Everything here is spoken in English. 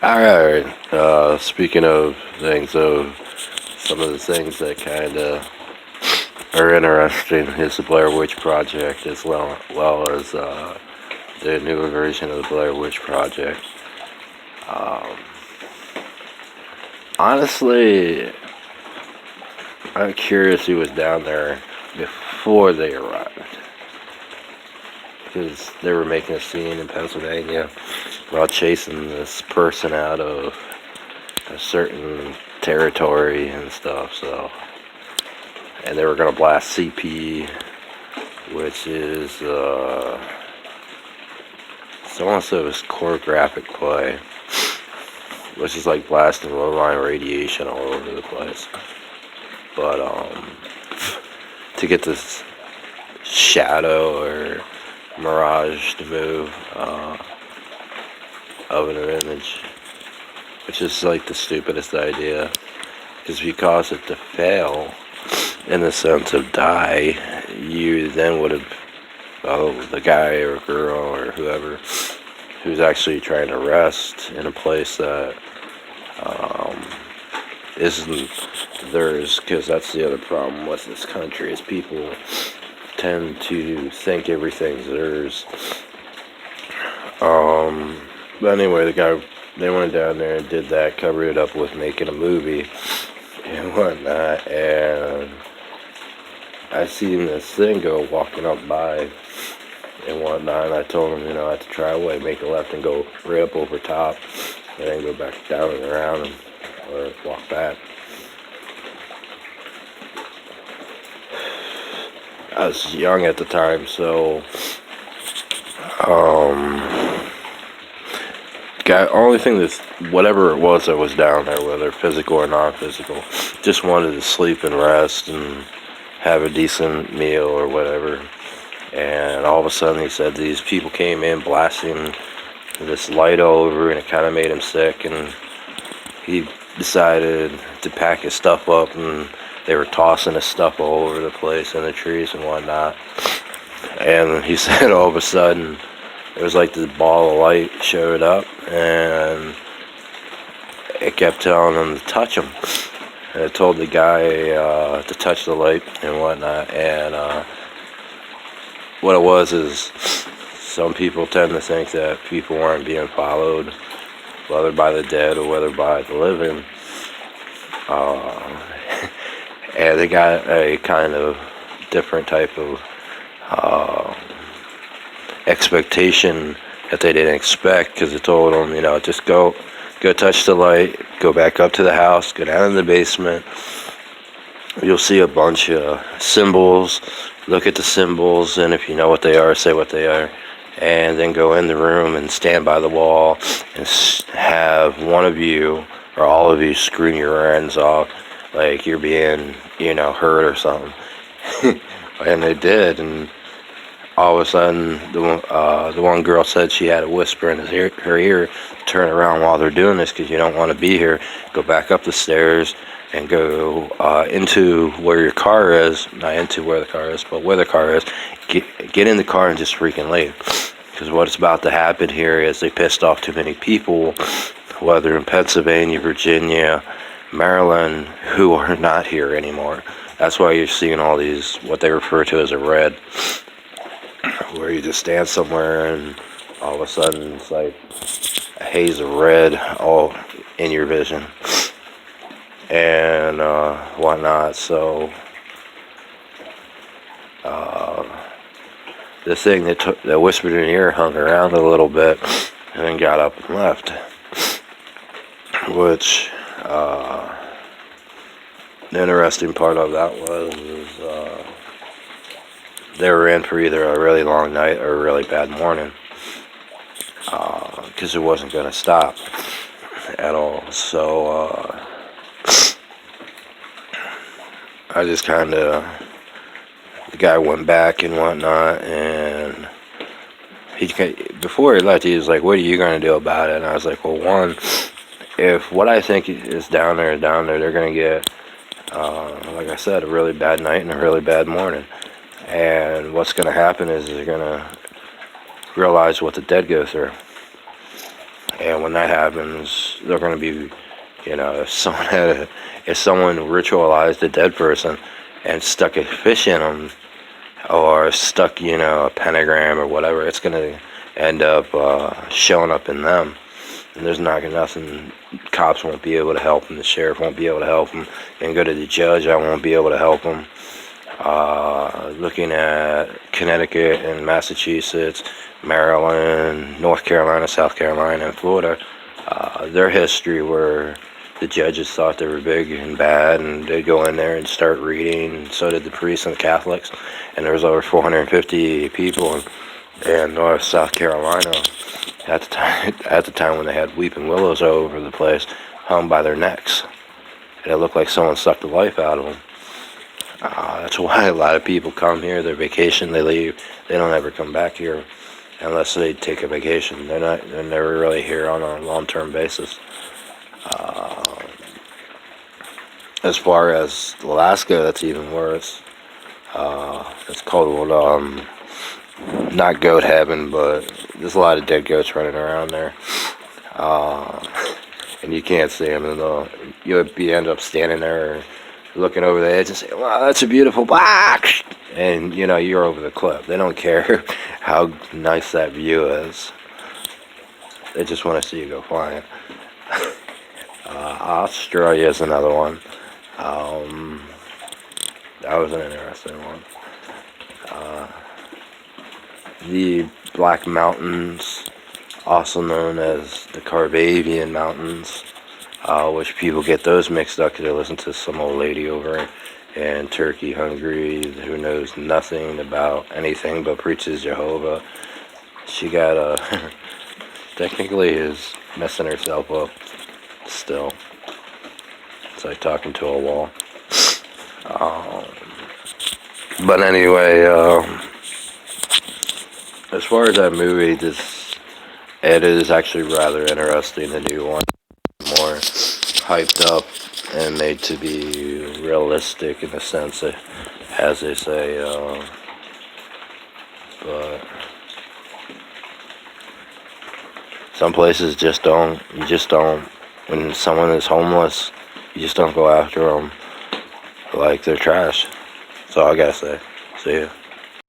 Alright, speaking of things, some of the things that kind of are interesting is the Blair Witch Project, as well as the newer version of the Blair Witch Project. Um, Honestly, I'm curious who was down there before they arrived, because they were making a scene in Pennsylvania while chasing this person out of a certain territory and stuff. So, and they were gonna blast CP, which is someone said it was choreographic play, which is like blasting low line radiation all over the place. But to get this shadow or mirage to move of an image, which is like the stupidest idea, because if you cause it to fail in the sense of die, you then would have, the guy or girl or whoever who's actually trying to rest in a place that um, isn't theirs, because that's the other problem with this country is people tend to think everything's theirs. But anyway, they went down there and did that, covered it up with making a movie and whatnot, and I seen this thing go walking up by and whatnot, and I told him, I had to try away, make a left and go right up over top, and then go back down and around, or walk back. I was young at the time, so only thing that's whatever it was that was down there, whether physical or non-physical, just wanted to sleep and rest and have a decent meal or whatever. And all of a sudden, he said these people came in blasting this light over, and it kind of made him sick. And he decided to pack his stuff up, and they were tossing his stuff all over the place in the trees and whatnot. And he said all of a sudden, it was like this ball of light showed up, and it kept telling him to touch him. And it told the guy to touch the light and whatnot. And what it was is, some people tend to think that people aren't being followed, whether by the dead or whether by the living. And they got a kind of different type of expectation that they didn't expect, because it told them, just go touch the light, go back up to the house, go down in the basement. You'll see a bunch of symbols. Look at the symbols, and if you know what they are, say what they are. And then go in the room and stand by the wall and have one of you or all of you scream your ends off like you're being, hurt or something. And they did, and all of a sudden, the one girl said she had a whisper in her ear, turn around while they're doing this, because you don't want to be here. Go back up the stairs and go into where your car is, not into where the car is, but where the car is. Get in the car and just freaking leave. Because what's about to happen here is they pissed off too many people, whether in Pennsylvania, Virginia, Maryland, who are not here anymore. That's why you're seeing all these, what they refer to as a red, where you just stand somewhere and all of a sudden it's like a haze of red all in your vision and whatnot. So the thing that whispered in your ear hung around a little bit and then got up and left, which the interesting part of that was they were in for either a really long night or a really bad morning, because it wasn't going to stop at all. So I just kind of, the guy went back and whatnot, and before he left, he was like, what are you going to do about it? And I was like, well, one, if what I think is down there, they're going to get, like I said, a really bad night and a really bad morning. And what's going to happen is they're going to realize what the dead go through. And when that happens, they're going to be, if someone ritualized a dead person and stuck a fish in them, or stuck, a pentagram or whatever, it's going to end up showing up in them. And there's nothing, cops won't be able to help them, the sheriff won't be able to help them, and go to the judge, I won't be able to help them. Looking at Connecticut and Massachusetts, Maryland, North Carolina, South Carolina, and Florida, their history where the judges thought they were big and bad, and they'd go in there and start reading, and so did the priests and the Catholics, and there was over 450 people in North South Carolina at the time when they had weeping willows all over the place, hung by their necks, and it looked like someone sucked the life out of them. That's why a lot of people come here, they vacation, they leave, they don't ever come back here unless they take a vacation. They're never really here on a long-term basis. As far as Alaska, that's even worse. It's called, not goat heaven, but there's a lot of dead goats running around there. And you can't see them, and you end up standing there looking over the edge and say, wow, that's a beautiful box, and you're over the cliff. They don't care how nice that view is. They just want to see you go flying. Australia is another one. That was an interesting one. The Black Mountains, also known as the Carpathian Mountains, which people get those mixed up because they listen to some old lady over in Turkey, Hungary, who knows nothing about anything but preaches Jehovah. She got technically is messing herself up still. It's like talking to a wall. But anyway, as far as that movie, it is actually rather interesting. The new one, more hyped up and made to be realistic in a sense, as they say. But some places just don't. You just don't. When someone is homeless, you just don't go after them like they're trash. That's all I gotta say. See ya.